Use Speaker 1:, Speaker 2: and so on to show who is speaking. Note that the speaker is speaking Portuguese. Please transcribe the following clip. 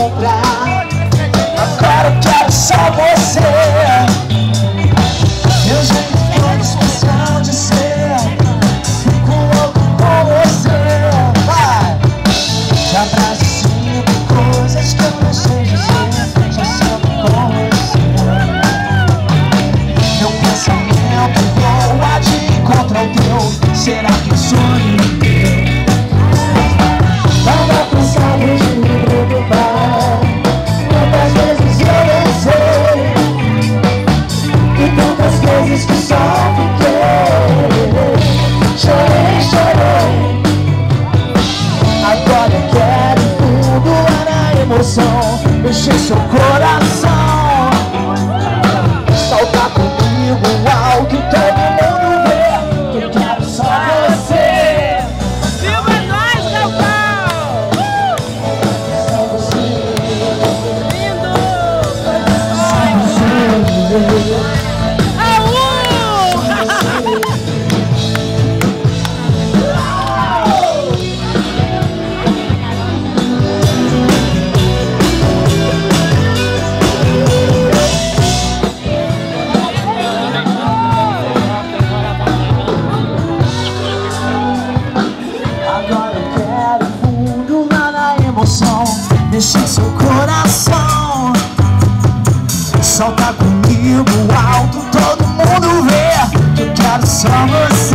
Speaker 1: encontrar. Agora eu quero só você. Meu jeito todo especial de ser. Fico louco com você. Vai! Te abraço, sinto coisas que eu não sei dizer. Só sinto com você. Meu pensamento voa de encontro ao teu. Será que o sonho é teu? Tava cansado de me preocupar. Quantas vezes eu pensei e tantas vezes que só fiquei. Chorei, chorei. Agora eu quero tudo lá na emoção. Encher seu coração. Saltar comigo alto, todo mundo vê. Eu quero só você.
Speaker 2: Viva nós, Galvão!
Speaker 1: Só você.
Speaker 2: Lindo!
Speaker 1: Só você. Deixa seu coração. Solta comigo alto, todo mundo vê. Eu quero só você.